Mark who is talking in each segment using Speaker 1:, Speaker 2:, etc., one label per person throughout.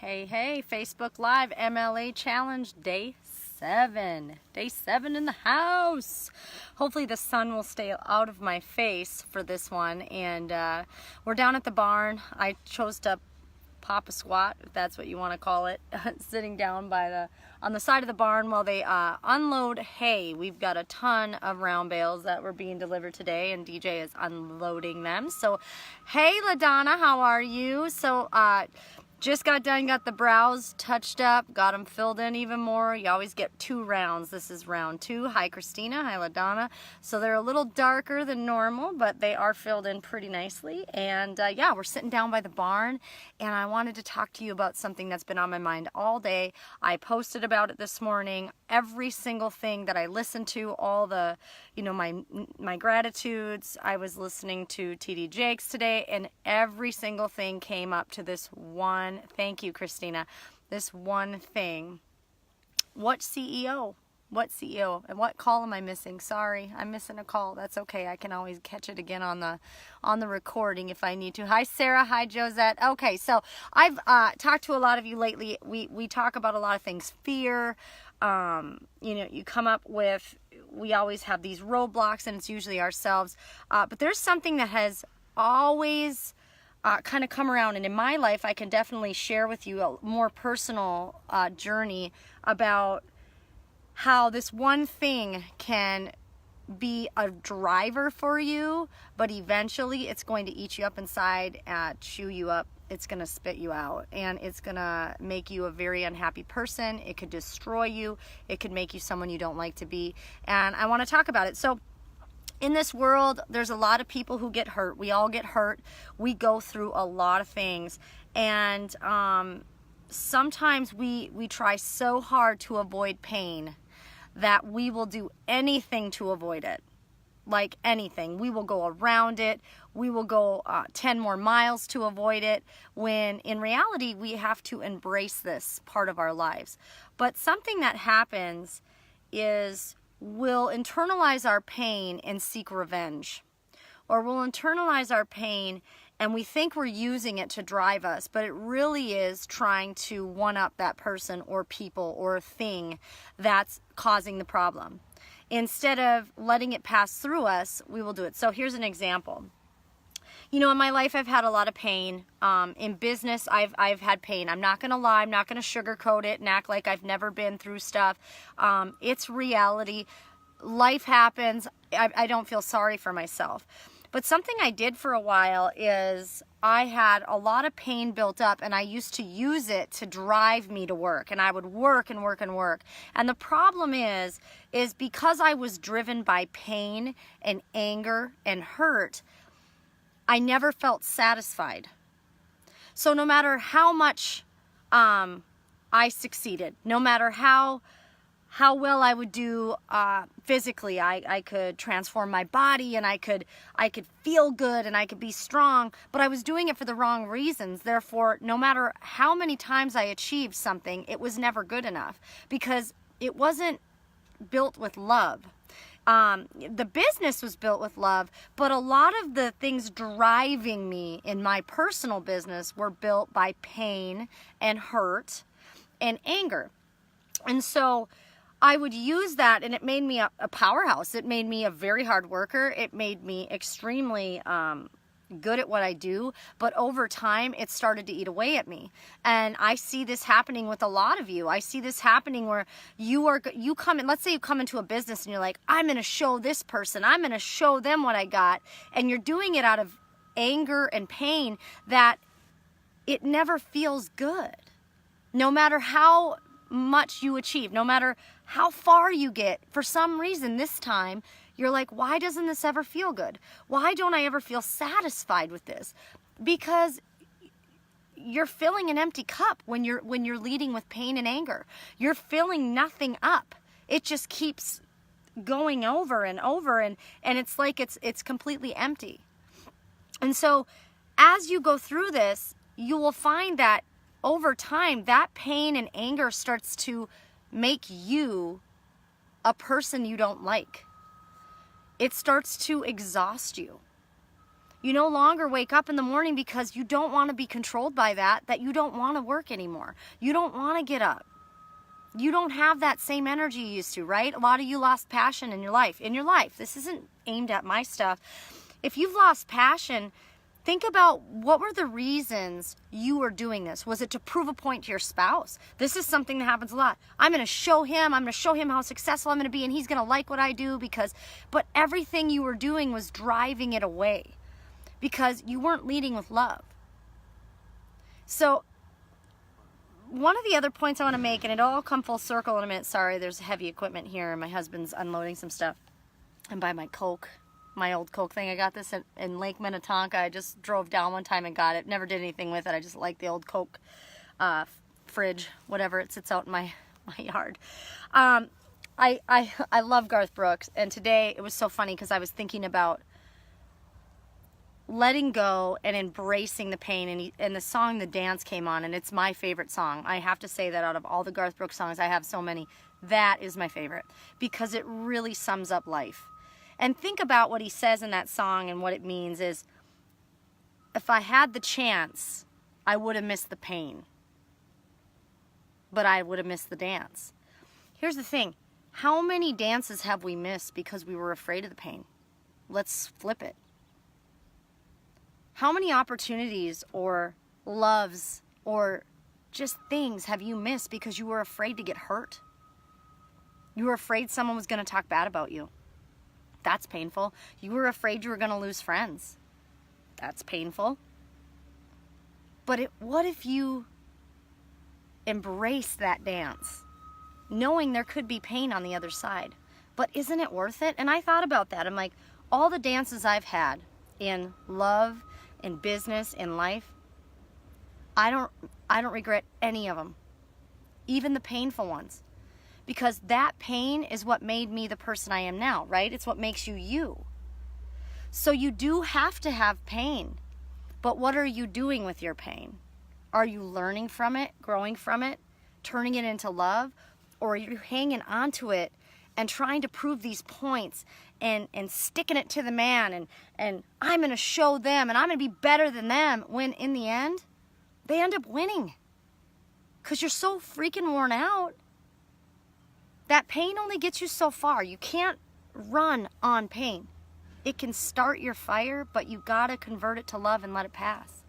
Speaker 1: Hey, hey, Facebook Live MLA Challenge Day 7. Day 7 in the house. Hopefully the sun will stay out of my face for this one. And we're down at the barn. I chose to pop a squat, if that's what you want to call it, sitting down by on the side of the barn while they unload hay. We've got a ton of round bales that were being delivered today, and DJ is unloading them. So, hey, LaDonna, how are you? So, just got done, got the brows touched up, got them filled in even more. You always get 2 rounds. This is round 2. Hi, Christina. Hi, LaDonna. So they're a little darker than normal, but they are filled in pretty nicely. And yeah, we're sitting down by the barn, and I wanted to talk to you about something that's been on my mind all day. I posted about it this morning. Every single thing that I listened to, all the, my gratitudes. I was listening to TD Jakes today, and every single thing came up to this one. Thank you, Christina. This one thing. What CEO? What CEO? And what call am I missing? Sorry, I'm missing a call. That's okay. I can always catch it again on the recording if I need to. Hi, Sarah. Hi, Josette. Okay, so I've talked to a lot of you lately. We talk about a lot of things. Fear. You come up with. We always have these roadblocks, and it's usually ourselves. But there's something that has always kind of come around, and in my life I can definitely share with you a more personal journey about how this one thing can be a driver for you, but eventually it's going to eat you up inside, chew you up. It's going to spit you out, and it's going to make you a very unhappy person. It could destroy you. It could make you someone you don't like to be, and I want to talk about it. So in this world, there's a lot of people who get hurt. We all get hurt. We go through a lot of things. And sometimes we try so hard to avoid pain that we will do anything to avoid it. Like anything. We will go around it. We will go 10 more miles to avoid it, when in reality, we have to embrace this part of our lives. But something that happens is we'll internalize our pain and seek revenge. Or we'll internalize our pain and we think we're using it to drive us, but it really is trying to one-up that person or people or thing that's causing the problem. Instead of letting it pass through us, we will do it. So here's an example. In my life, I've had a lot of pain. In business, I've had pain. I'm not going to lie. I'm not going to sugarcoat it and act like I've never been through stuff. It's reality. Life happens. I don't feel sorry for myself. But something I did for a while is I had a lot of pain built up, and I used to use it to drive me to work. And I would work and work and work. And the problem is because I was driven by pain and anger and hurt, I never felt satisfied. So no matter how much I succeeded, no matter how well I would do physically, I could transform my body, and I could feel good, and I could be strong, but I was doing it for the wrong reasons. Therefore, no matter how many times I achieved something, it was never good enough because it wasn't built with love. The business was built with love, but a lot of the things driving me in my personal business were built by pain and hurt and anger. And so I would use that, and it made me a powerhouse. It made me a very hard worker. It made me extremely good at what I do, but over time it started to eat away at me. And I see this happening with a lot of you. I see this happening where you come in, let's say you come into a business and you're like, I'm going to show this person, I'm going to show them what I got, and you're doing it out of anger and pain that it never feels good. No matter how much you achieve, no matter how far you get, for some reason this time you're like, why doesn't this ever feel good? Why don't I ever feel satisfied with this? Because you're filling an empty cup when you're leading with pain and anger. You're filling nothing up. It just keeps going over and over, and it's like it's completely empty. And so as you go through this, you will find that over time that pain and anger starts to make you a person you don't like. It starts to exhaust you. You no longer wake up in the morning because you don't want to be controlled by that you don't want to work anymore. You don't want to get up. You don't have that same energy you used to, right? A lot of you lost passion in your life. This isn't aimed at my stuff. If you've lost passion, think about what were the reasons you were doing this. Was it to prove a point to your spouse? This is something that happens a lot. I'm going to show him how successful I'm going to be, and he's going to like what I do but everything you were doing was driving it away because you weren't leading with love. So one of the other points I want to make, and it'll all come full circle in a minute. Sorry, there's heavy equipment here, and my husband's unloading some stuff. And by my Coke, my old Coke thing. I got this in Lake Minnetonka. I just drove down one time and got it. Never did anything with it. I just like the old Coke fridge, whatever. It sits out in my yard. I love Garth Brooks, and today it was so funny because I was thinking about letting go and embracing the pain, and the song The Dance came on, and it's my favorite song. I have to say that out of all the Garth Brooks songs, I have so many, that is my favorite because it really sums up life. And think about what he says in that song, and what it means is, if I had the chance, I would have missed the pain, but I would have missed the dance. Here's the thing. How many dances have we missed because we were afraid of the pain? Let's flip it. How many opportunities or loves or just things have you missed because you were afraid to get hurt? You were afraid someone was going to talk bad about you. That's painful. You were afraid you were going to lose friends. That's painful. But what if you embrace that dance, knowing there could be pain on the other side? But isn't it worth it? And I thought about that. I'm like, all the dances I've had in love, in business, in life, I don't regret any of them, even the painful ones, because that pain is what made me the person I am now, right? It's what makes you you. So you do have to have pain, but what are you doing with your pain? Are you learning from it, growing from it, turning it into love, or are you hanging on to it and trying to prove these points and sticking it to the man and I'm going to show them and I'm going to be better than them, when in the end, they end up winning because you're so freaking worn out. That pain only gets you so far. You can't run on pain. It can start your fire, but you got to convert it to love and let it pass.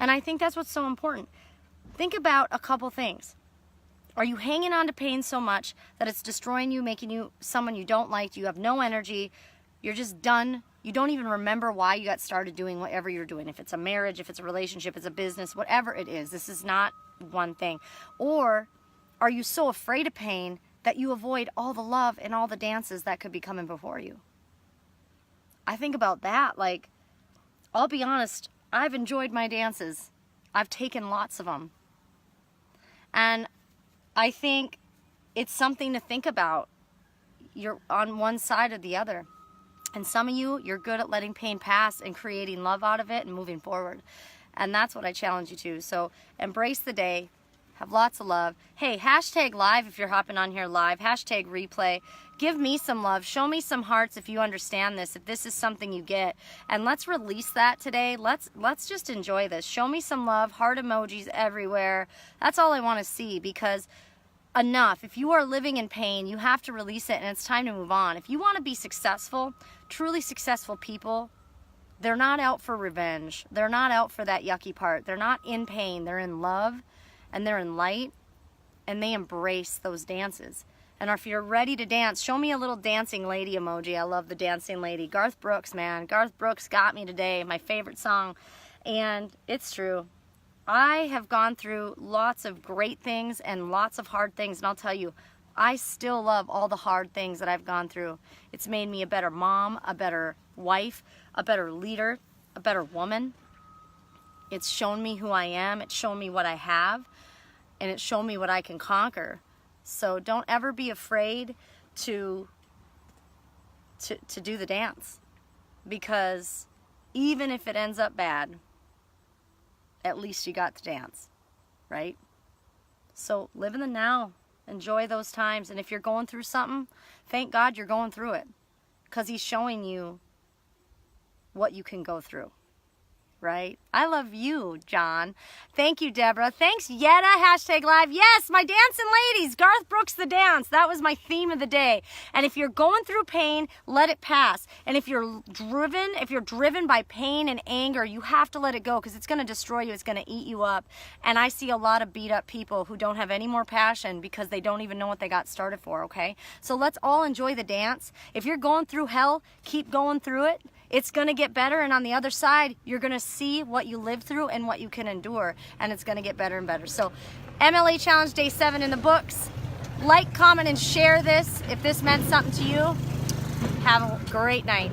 Speaker 1: And I think that's what's so important. Think about a couple things. Are you hanging on to pain so much that it's destroying you, making you someone you don't like? You have no energy. You're just done. You don't even remember why you got started doing whatever you're doing. If it's a marriage, if it's a relationship, it's a business, whatever it is. This is not one thing. Or are you so afraid of pain that you avoid all the love and all the dances that could be coming before you? I think about that. Like, I'll be honest, I've enjoyed my dances. I've taken lots of them. And I think it's something to think about. You're on one side or the other. And some of you, you're good at letting pain pass and creating love out of it and moving forward. And that's what I challenge you to. So embrace the day. Have lots of love. Hey, hashtag live if you're hopping on here live. Hashtag replay. Give me some love. Show me some hearts if you understand this, if this is something you get. And let's release that today. Let's just enjoy this. Show me some love. Heart emojis everywhere. That's all I want to see, because enough. If you are living in pain, you have to release it, and it's time to move on. If you want to be successful, truly successful people, they're not out for revenge. They're not out for that yucky part. They're not in pain. They're in love, and they're in light, and they embrace those dances. And if you're ready to dance, show me a little dancing lady emoji. I love the dancing lady. Garth Brooks, man. Garth Brooks got me today. My favorite song. And it's true. I have gone through lots of great things and lots of hard things, and I'll tell you, I still love all the hard things that I've gone through. It's made me a better mom, a better wife, a better leader, a better woman. It's shown me who I am. It's shown me what I have, and it's shown me what I can conquer. So don't ever be afraid to do the dance, because even if it ends up bad, at least you got to dance, right? So live in the now. Enjoy those times. And if you're going through something, thank God you're going through it, because He's showing you what you can go through. Right? I love you, John. Thank you, Deborah. Thanks, Yetta, #live. Yes, my dancing ladies, Garth Brooks the dance. That was my theme of the day. And if you're going through pain, let it pass. And if you're driven by pain and anger, you have to let it go because it's going to destroy you. It's going to eat you up. And I see a lot of beat up people who don't have any more passion because they don't even know what they got started for, okay? So let's all enjoy the dance. If you're going through hell, keep going through it. It's going to get better, and on the other side, you're going to see what you lived through and what you can endure, and it's going to get better and better. So MLA Challenge Day 7 in the books. Like, comment, and share this if this meant something to you. Have a great night.